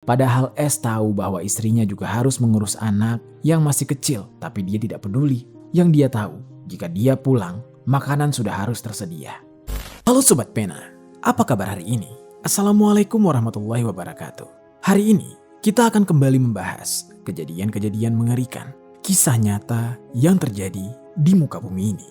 Padahal S tahu bahwa istrinya juga harus mengurus anak yang masih kecil, tapi dia tidak peduli. Yang dia tahu, jika dia pulang, makanan sudah harus tersedia. Halo Sobat Pena, apa kabar hari ini? Assalamualaikum warahmatullahi wabarakatuh. Hari ini, kita akan kembali membahas kejadian-kejadian mengerikan, kisah nyata yang terjadi di muka bumi ini.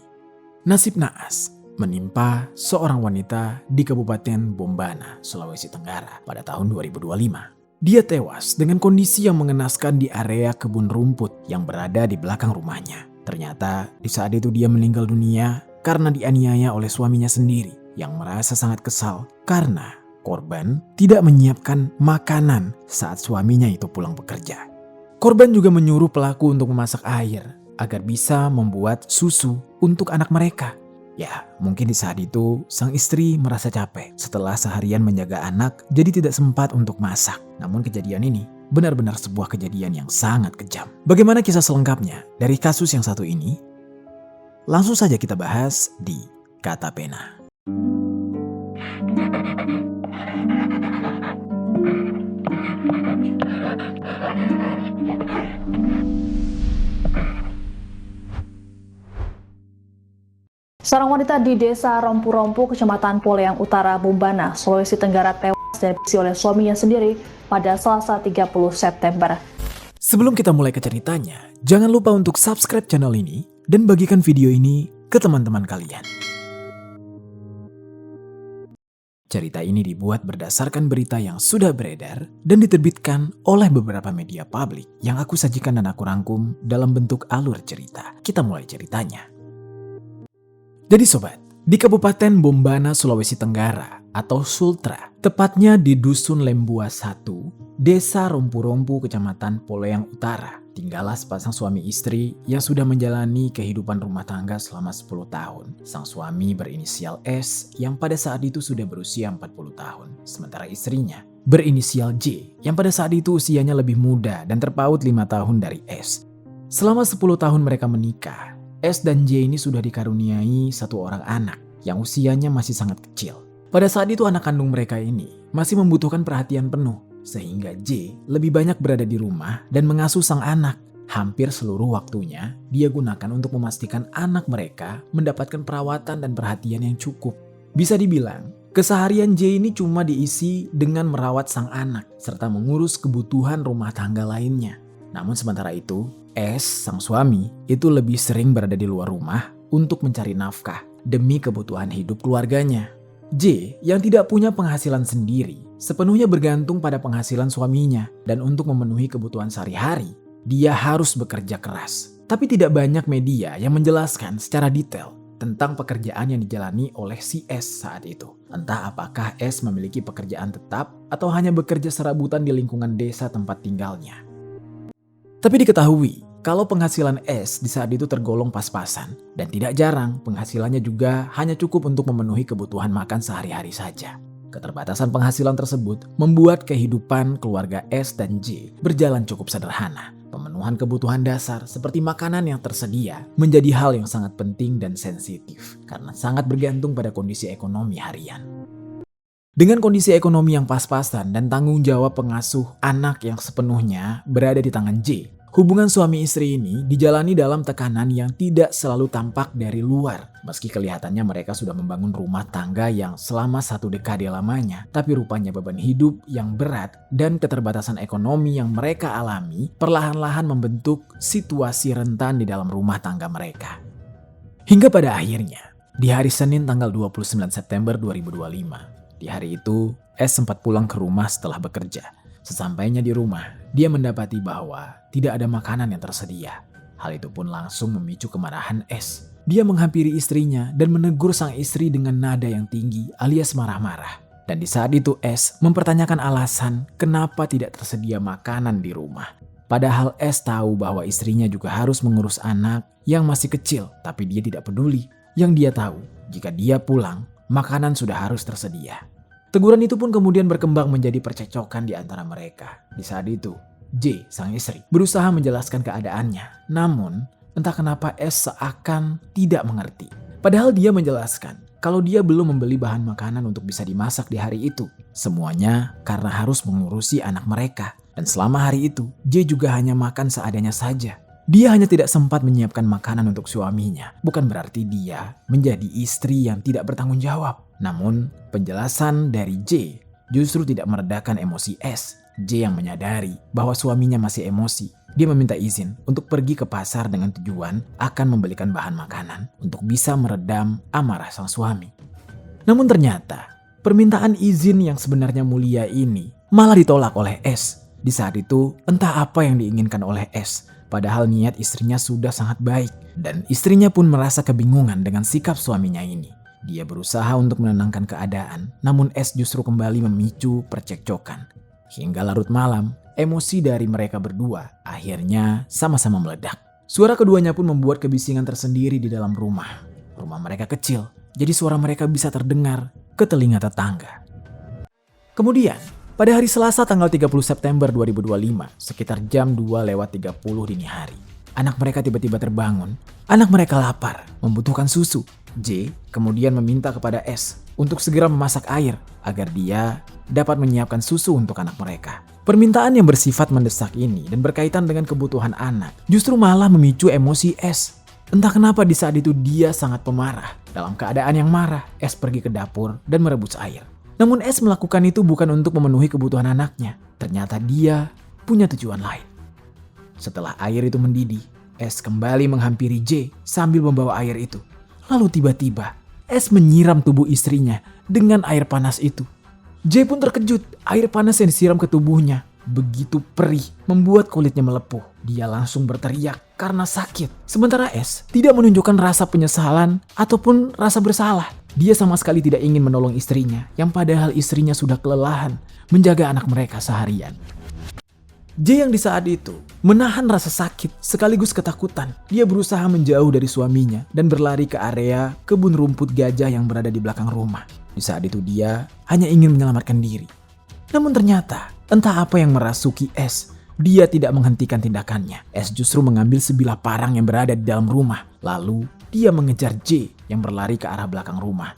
Nasib naas menimpa seorang wanita di Kabupaten Bombana, Sulawesi Tenggara pada tahun 2025. Dia tewas dengan kondisi yang mengenaskan di area kebun rumput yang berada di belakang rumahnya. Ternyata di saat itu dia meninggal dunia karena dianiaya oleh suaminya sendiri yang merasa sangat kesal karena korban tidak menyiapkan makanan saat suaminya itu pulang bekerja. Korban juga menyuruh pelaku untuk memasak air agar bisa membuat susu untuk anak mereka. Ya, mungkin di saat itu sang istri merasa capek setelah seharian menjaga anak jadi tidak sempat untuk masak. Namun kejadian ini benar-benar sebuah kejadian yang sangat kejam. Bagaimana kisah selengkapnya dari kasus yang satu ini? Langsung saja kita bahas di Kata Pena. Seorang wanita di desa Rompu-Rompu, Kecamatan Poleyang Utara, Bombana, Sulawesi Tenggara tewas dihabisi oleh suaminya sendiri pada Selasa 30 September. Sebelum kita mulai ke ceritanya, jangan lupa untuk subscribe channel ini dan bagikan video ini ke teman-teman kalian. Cerita ini dibuat berdasarkan berita yang sudah beredar dan diterbitkan oleh beberapa media publik yang aku sajikan dan aku rangkum dalam bentuk alur cerita. Kita mulai ceritanya. Jadi sobat, di Kabupaten Bombana, Sulawesi Tenggara atau Sultra, tepatnya di Dusun Lembua 1, Desa Rompu-Rompu, Kecamatan Poleyang Utara, tinggallah sepasang suami istri yang sudah menjalani kehidupan rumah tangga selama 10 tahun. Sang suami berinisial S yang pada saat itu sudah berusia 40 tahun, sementara istrinya berinisial J yang pada saat itu usianya lebih muda dan terpaut 5 tahun dari S. Selama 10 tahun mereka menikah, S dan J ini sudah dikaruniai satu orang anak yang usianya masih sangat kecil. Pada saat itu anak kandung mereka ini masih membutuhkan perhatian penuh, sehingga J lebih banyak berada di rumah dan mengasuh sang anak. Hampir seluruh waktunya dia gunakan untuk memastikan anak mereka mendapatkan perawatan dan perhatian yang cukup. Bisa dibilang, keseharian J ini cuma diisi dengan merawat sang anak serta mengurus kebutuhan rumah tangga lainnya. Namun sementara itu, S, sang suami, itu lebih sering berada di luar rumah untuk mencari nafkah demi kebutuhan hidup keluarganya. J, yang tidak punya penghasilan sendiri, sepenuhnya bergantung pada penghasilan suaminya dan untuk memenuhi kebutuhan sehari-hari, dia harus bekerja keras. Tapi tidak banyak media yang menjelaskan secara detail tentang pekerjaan yang dijalani oleh si S saat itu. Entah apakah S memiliki pekerjaan tetap atau hanya bekerja serabutan di lingkungan desa tempat tinggalnya. Tapi diketahui kalau penghasilan S di saat itu tergolong pas-pasan dan tidak jarang penghasilannya juga hanya cukup untuk memenuhi kebutuhan makan sehari-hari saja. Keterbatasan penghasilan tersebut membuat kehidupan keluarga S dan J berjalan cukup sederhana. Pemenuhan kebutuhan dasar seperti makanan yang tersedia menjadi hal yang sangat penting dan sensitif karena sangat bergantung pada kondisi ekonomi harian. Dengan kondisi ekonomi yang pas-pasan dan tanggung jawab pengasuh anak yang sepenuhnya berada di tangan J, hubungan suami istri ini dijalani dalam tekanan yang tidak selalu tampak dari luar. Meski kelihatannya mereka sudah membangun rumah tangga yang selama 1 dekade lamanya, tapi rupanya beban hidup yang berat dan keterbatasan ekonomi yang mereka alami perlahan-lahan membentuk situasi rentan di dalam rumah tangga mereka. Hingga pada akhirnya, di hari Senin tanggal 29 September 2025, di hari itu, S sempat pulang ke rumah setelah bekerja. Sesampainya di rumah, dia mendapati bahwa tidak ada makanan yang tersedia. Hal itu pun langsung memicu kemarahan S. Dia menghampiri istrinya dan menegur sang istri dengan nada yang tinggi alias marah-marah. Dan di saat itu S mempertanyakan alasan kenapa tidak tersedia makanan di rumah. Padahal S tahu bahwa istrinya juga harus mengurus anak yang masih kecil, tapi dia tidak peduli. Yang dia tahu, jika dia pulang, makanan sudah harus tersedia. Teguran itu pun kemudian berkembang menjadi percekcokan di antara mereka. Di saat itu, J, sang istri, berusaha menjelaskan keadaannya. Namun, entah kenapa S seakan tidak mengerti. Padahal dia menjelaskan kalau dia belum membeli bahan makanan untuk bisa dimasak di hari itu. Semuanya karena harus mengurusi anak mereka. Dan selama hari itu, J juga hanya makan seadanya saja. Dia hanya tidak sempat menyiapkan makanan untuk suaminya. Bukan berarti dia menjadi istri yang tidak bertanggung jawab. Namun, penjelasan dari J justru tidak meredakan emosi S. J yang menyadari bahwa suaminya masih emosi. Dia meminta izin untuk pergi ke pasar dengan tujuan akan membelikan bahan makanan untuk bisa meredam amarah sang suami. Namun ternyata, permintaan izin yang sebenarnya mulia ini malah ditolak oleh S. Di saat itu, entah apa yang diinginkan oleh S. Padahal niat istrinya sudah sangat baik. Dan istrinya pun merasa kebingungan dengan sikap suaminya ini. Dia berusaha untuk menenangkan keadaan, namun S justru kembali memicu percekcokan. Hingga larut malam, emosi dari mereka berdua akhirnya sama-sama meledak. Suara keduanya pun membuat kebisingan tersendiri di dalam rumah. Rumah mereka kecil, jadi suara mereka bisa terdengar ke telinga tetangga. Kemudian, pada hari Selasa tanggal 30 September 2025, sekitar jam 2:30 dini hari, anak mereka tiba-tiba terbangun. Anak mereka lapar, membutuhkan susu. J kemudian meminta kepada S untuk segera memasak air agar dia dapat menyiapkan susu untuk anak mereka. Permintaan yang bersifat mendesak ini dan berkaitan dengan kebutuhan anak justru malah memicu emosi S. Entah kenapa di saat itu dia sangat pemarah. Dalam keadaan yang marah, S pergi ke dapur dan merebus air. Namun S melakukan itu bukan untuk memenuhi kebutuhan anaknya. Ternyata dia punya tujuan lain. Setelah air itu mendidih, S kembali menghampiri J sambil membawa air itu. Lalu tiba-tiba, S menyiram tubuh istrinya dengan air panas itu. J pun terkejut, air panas yang disiram ke tubuhnya begitu perih, membuat kulitnya melepuh. Dia langsung berteriak karena sakit. Sementara S tidak menunjukkan rasa penyesalan ataupun rasa bersalah. Dia sama sekali tidak ingin menolong istrinya, yang padahal istrinya sudah kelelahan menjaga anak mereka seharian. J yang di saat itu menahan rasa sakit sekaligus ketakutan. Dia berusaha menjauh dari suaminya dan berlari ke area kebun rumput gajah yang berada di belakang rumah. Di saat itu dia hanya ingin menyelamatkan diri. Namun ternyata entah apa yang merasuki S. Dia tidak menghentikan tindakannya. S justru mengambil sebilah parang yang berada di dalam rumah. Lalu dia mengejar J yang berlari ke arah belakang rumah.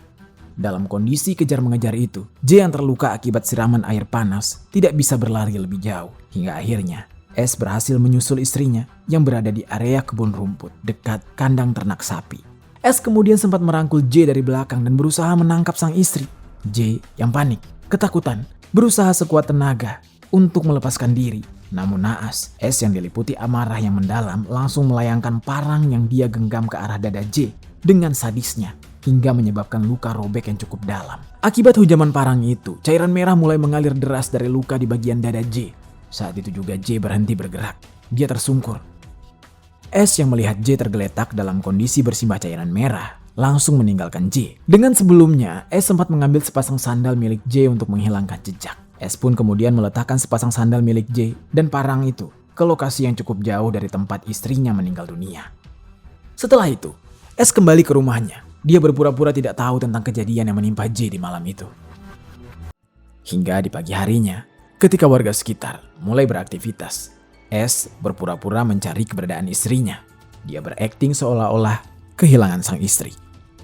Dalam kondisi kejar mengejar itu, J yang terluka akibat siraman air panas tidak bisa berlari lebih jauh. Hingga akhirnya, S berhasil menyusul istrinya yang berada di area kebun rumput dekat kandang ternak sapi. S kemudian sempat merangkul J dari belakang dan berusaha menangkap sang istri. J yang panik, ketakutan, berusaha sekuat tenaga untuk melepaskan diri. Namun naas, S yang diliputi amarah yang mendalam langsung melayangkan parang yang dia genggam ke arah dada J dengan sadisnya, hingga menyebabkan luka robek yang cukup dalam. Akibat hujaman parang itu, cairan merah mulai mengalir deras dari luka di bagian dada J. Saat itu juga J berhenti bergerak. Dia tersungkur. S yang melihat J tergeletak dalam kondisi bersimbah cairan merah, langsung meninggalkan J. Dengan sebelumnya, S sempat mengambil sepasang sandal milik J untuk menghilangkan jejak. S pun kemudian meletakkan sepasang sandal milik J dan parang itu ke lokasi yang cukup jauh dari tempat istrinya meninggal dunia. Setelah itu, S kembali ke rumahnya. Dia berpura-pura tidak tahu tentang kejadian yang menimpa J di malam itu. Hingga di pagi harinya, ketika warga sekitar mulai beraktivitas, S berpura-pura mencari keberadaan istrinya. Dia berakting seolah-olah kehilangan sang istri.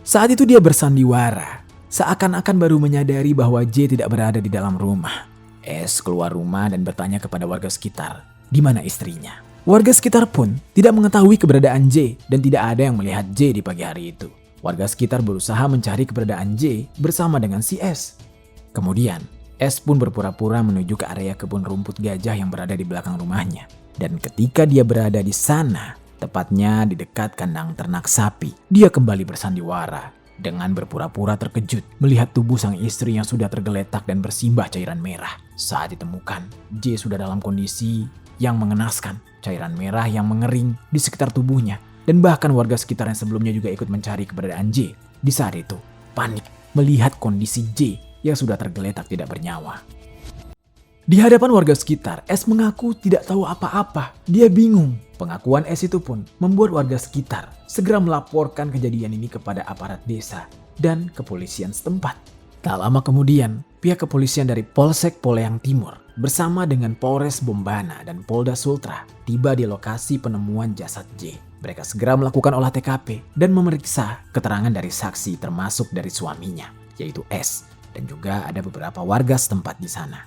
Saat itu dia bersandiwara, seakan-akan baru menyadari bahwa J tidak berada di dalam rumah. S keluar rumah dan bertanya kepada warga sekitar, di mana istrinya. Warga sekitar pun tidak mengetahui keberadaan J dan tidak ada yang melihat J di pagi hari itu. Warga sekitar berusaha mencari keberadaan J bersama dengan si S. Kemudian, S pun berpura-pura menuju ke area kebun rumput gajah yang berada di belakang rumahnya. Dan ketika dia berada di sana, tepatnya di dekat kandang ternak sapi, dia kembali bersandiwara dengan berpura-pura terkejut melihat tubuh sang istri yang sudah tergeletak dan bersimbah cairan merah. Saat ditemukan, J sudah dalam kondisi yang mengenaskan, cairan merah yang mengering di sekitar tubuhnya. Dan bahkan warga sekitar yang sebelumnya juga ikut mencari keberadaan J. Di saat itu, panik melihat kondisi J yang sudah tergeletak tidak bernyawa. Di hadapan warga sekitar, S mengaku tidak tahu apa-apa. Dia bingung. Pengakuan S itu pun membuat warga sekitar segera melaporkan kejadian ini kepada aparat desa dan kepolisian setempat. Tak lama kemudian, pihak kepolisian dari Polsek Poleyang Timur bersama dengan Polres Bombana dan Polda Sultra tiba di lokasi penemuan jasad J. Mereka segera melakukan olah TKP dan memeriksa keterangan dari saksi termasuk dari suaminya, yaitu S, dan juga ada beberapa warga setempat di sana.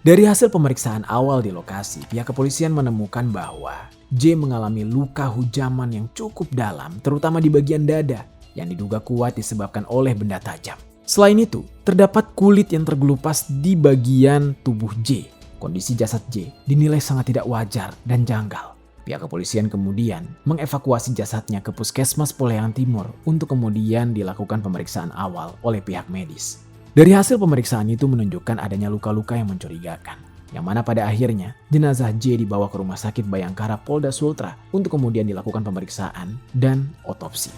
Dari hasil pemeriksaan awal di lokasi, pihak kepolisian menemukan bahwa J mengalami luka hujaman yang cukup dalam, terutama di bagian dada, yang diduga kuat disebabkan oleh benda tajam. Selain itu, terdapat kulit yang tergelupas di bagian tubuh J. Kondisi jasad J dinilai sangat tidak wajar dan janggal. Pihak kepolisian kemudian mengevakuasi jasadnya ke Puskesmas Poleyang Timur untuk kemudian dilakukan pemeriksaan awal oleh pihak medis. Dari hasil pemeriksaan itu menunjukkan adanya luka-luka yang mencurigakan, yang mana pada akhirnya jenazah J dibawa ke Rumah Sakit Bayangkara Polda Sultra untuk kemudian dilakukan pemeriksaan dan otopsi.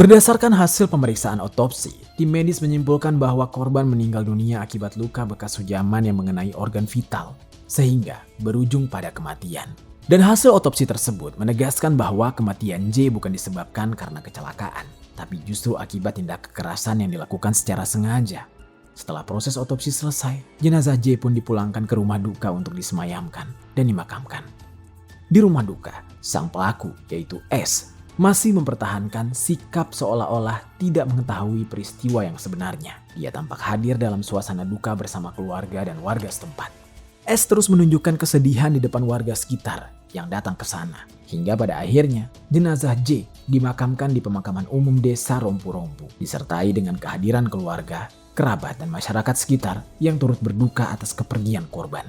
Berdasarkan hasil pemeriksaan otopsi, tim medis menyimpulkan bahwa korban meninggal dunia akibat luka bekas hujaman yang mengenai organ vital, sehingga berujung pada kematian. Dan hasil otopsi tersebut menegaskan bahwa kematian J bukan disebabkan karena kecelakaan, tapi justru akibat tindak kekerasan yang dilakukan secara sengaja. Setelah proses otopsi selesai, jenazah J pun dipulangkan ke rumah duka untuk disemayamkan dan dimakamkan. Di rumah duka, sang pelaku, yaitu S, masih mempertahankan sikap seolah-olah tidak mengetahui peristiwa yang sebenarnya. Dia tampak hadir dalam suasana duka bersama keluarga dan warga setempat. S terus menunjukkan kesedihan di depan warga sekitar yang datang ke sana. Hingga pada akhirnya, jenazah J dimakamkan di pemakaman umum desa Rompu-Rompu, disertai dengan kehadiran keluarga, kerabat, dan masyarakat sekitar yang turut berduka atas kepergian korban.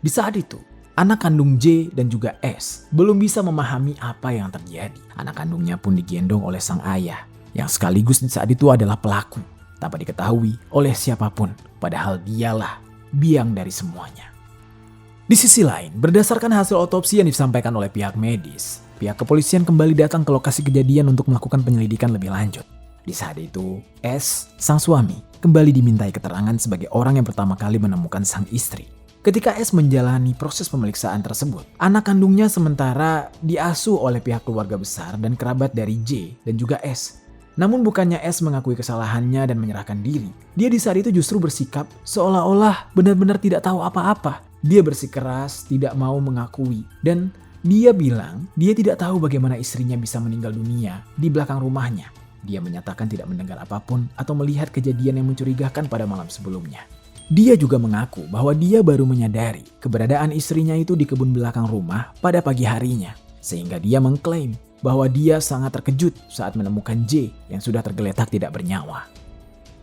Di saat itu, anak kandung J dan juga S belum bisa memahami apa yang terjadi. Anak kandungnya pun digendong oleh sang ayah, yang sekaligus di saat itu adalah pelaku, tanpa diketahui oleh siapapun, padahal dialah biang dari semuanya. Di sisi lain, berdasarkan hasil otopsi yang disampaikan oleh pihak medis, pihak kepolisian kembali datang ke lokasi kejadian untuk melakukan penyelidikan lebih lanjut. Di saat itu, S, sang suami, kembali dimintai keterangan sebagai orang yang pertama kali menemukan sang istri. Ketika S menjalani proses pemeriksaan tersebut, anak kandungnya sementara diasuh oleh pihak keluarga besar dan kerabat dari J dan juga S. Namun bukannya S mengakui kesalahannya dan menyerahkan diri. Dia di saat itu justru bersikap seolah-olah benar-benar tidak tahu apa-apa. Dia bersikeras, tidak mau mengakui, dan dia bilang dia tidak tahu bagaimana istrinya bisa meninggal dunia di belakang rumahnya. Dia menyatakan tidak mendengar apapun atau melihat kejadian yang mencurigakan pada malam sebelumnya. Dia juga mengaku bahwa dia baru menyadari keberadaan istrinya itu di kebun belakang rumah pada pagi harinya, sehingga dia mengklaim bahwa dia sangat terkejut saat menemukan J yang sudah tergeletak tidak bernyawa.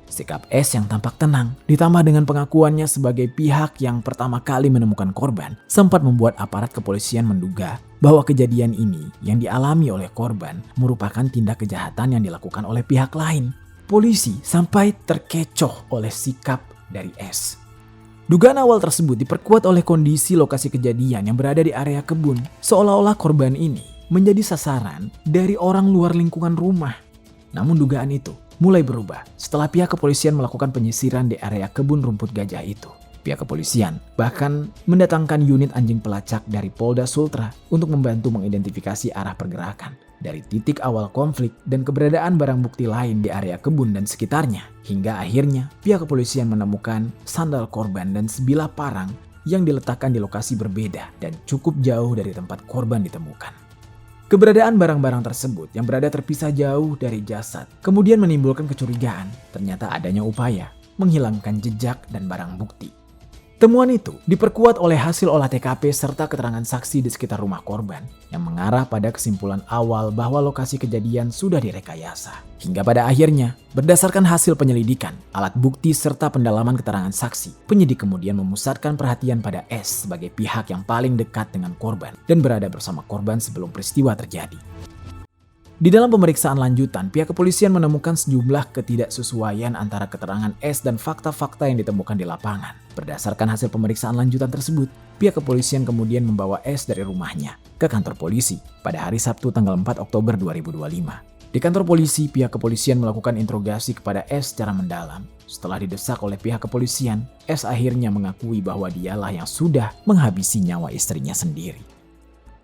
Sikap S yang tampak tenang, ditambah dengan pengakuannya sebagai pihak yang pertama kali menemukan korban, sempat membuat aparat kepolisian menduga bahwa kejadian ini yang dialami oleh korban merupakan tindak kejahatan yang dilakukan oleh pihak lain. Polisi sampai terkecoh oleh sikap dari S. Dugaan awal tersebut diperkuat oleh kondisi lokasi kejadian yang berada di area kebun, seolah-olah korban ini menjadi sasaran dari orang luar lingkungan rumah. Namun dugaan itu mulai berubah setelah pihak kepolisian melakukan penyisiran di area kebun rumput gajah itu. Pihak kepolisian bahkan mendatangkan unit anjing pelacak dari Polda Sultra untuk membantu mengidentifikasi arah pergerakan dari titik awal konflik dan keberadaan barang bukti lain di area kebun dan sekitarnya. Hingga akhirnya pihak kepolisian menemukan sandal korban dan sebilah parang yang diletakkan di lokasi berbeda dan cukup jauh dari tempat korban ditemukan. Keberadaan barang-barang tersebut yang berada terpisah jauh dari jasad kemudian menimbulkan kecurigaan. Ternyata adanya upaya menghilangkan jejak dan barang bukti. Temuan itu diperkuat oleh hasil olah TKP serta keterangan saksi di sekitar rumah korban yang mengarah pada kesimpulan awal bahwa lokasi kejadian sudah direkayasa. Hingga pada akhirnya, berdasarkan hasil penyelidikan, alat bukti serta pendalaman keterangan saksi, penyidik kemudian memusatkan perhatian pada S sebagai pihak yang paling dekat dengan korban dan berada bersama korban sebelum peristiwa terjadi. Di dalam pemeriksaan lanjutan, pihak kepolisian menemukan sejumlah ketidaksesuaian antara keterangan S dan fakta-fakta yang ditemukan di lapangan. Berdasarkan hasil pemeriksaan lanjutan tersebut, pihak kepolisian kemudian membawa S dari rumahnya ke kantor polisi pada hari Sabtu tanggal 4 Oktober 2025. Di kantor polisi, pihak kepolisian melakukan interogasi kepada S secara mendalam. Setelah didesak oleh pihak kepolisian, S akhirnya mengakui bahwa dialah yang sudah menghabisi nyawa istrinya sendiri.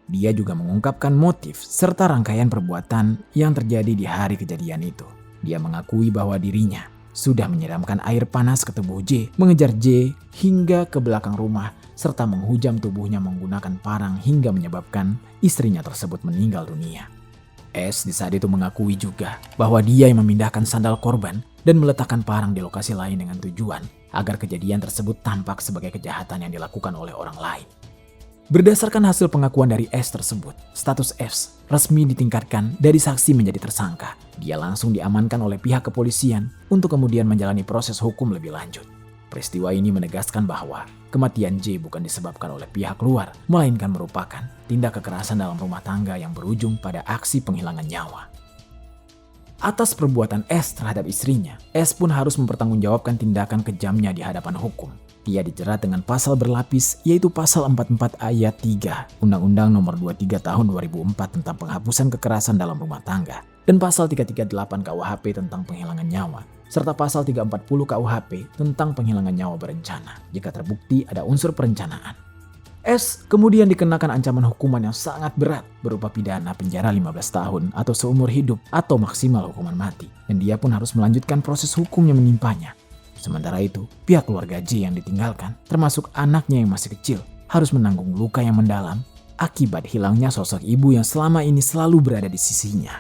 Dia juga mengungkapkan motif serta rangkaian perbuatan yang terjadi di hari kejadian itu. Dia mengakui bahwa dirinya sudah menyiramkan air panas ke tubuh J, mengejar J hingga ke belakang rumah serta menghujam tubuhnya menggunakan parang hingga menyebabkan istrinya tersebut meninggal dunia. S di saat itu mengakui juga bahwa dia yang memindahkan sandal korban dan meletakkan parang di lokasi lain dengan tujuan agar kejadian tersebut tampak sebagai kejahatan yang dilakukan oleh orang lain. Berdasarkan hasil pengakuan dari S tersebut, status F resmi ditingkatkan dari saksi menjadi tersangka. Dia langsung diamankan oleh pihak kepolisian untuk kemudian menjalani proses hukum lebih lanjut. Peristiwa ini menegaskan bahwa kematian J bukan disebabkan oleh pihak luar, melainkan merupakan tindak kekerasan dalam rumah tangga yang berujung pada aksi penghilangan nyawa. Atas perbuatan S terhadap istrinya, S pun harus mempertanggungjawabkan tindakan kejamnya di hadapan hukum. Dia dijerat dengan pasal berlapis, yaitu pasal 44 ayat 3 Undang-Undang Nomor 23 Tahun 2004 tentang penghapusan kekerasan dalam rumah tangga, dan pasal 338 KUHP tentang penghilangan nyawa, serta pasal 340 KUHP tentang penghilangan nyawa berencana jika terbukti ada unsur perencanaan. S kemudian dikenakan ancaman hukuman yang sangat berat berupa pidana penjara 15 tahun atau seumur hidup atau maksimal hukuman mati, dan dia pun harus melanjutkan proses hukum yang menimpanya. Sementara itu, pihak keluarga J yang ditinggalkan, termasuk anaknya yang masih kecil, harus menanggung luka yang mendalam akibat hilangnya sosok ibu yang selama ini selalu berada di sisinya.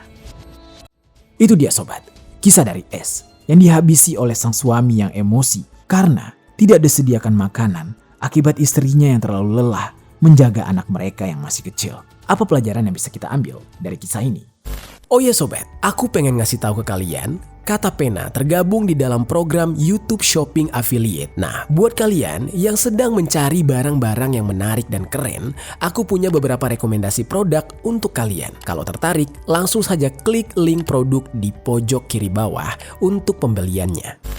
Itu dia sobat, kisah dari S yang dihabisi oleh sang suami yang emosi karena tidak disediakan makanan akibat istrinya yang terlalu lelah menjaga anak mereka yang masih kecil. Apa pelajaran yang bisa kita ambil dari kisah ini? Oh ya sobat, aku pengen ngasih tahu ke kalian, Kata Pena tergabung di dalam program YouTube Shopping Affiliate. Nah, buat kalian yang sedang mencari barang-barang yang menarik dan keren, aku punya beberapa rekomendasi produk untuk kalian. Kalau tertarik, langsung saja klik link produk di pojok kiri bawah untuk pembeliannya.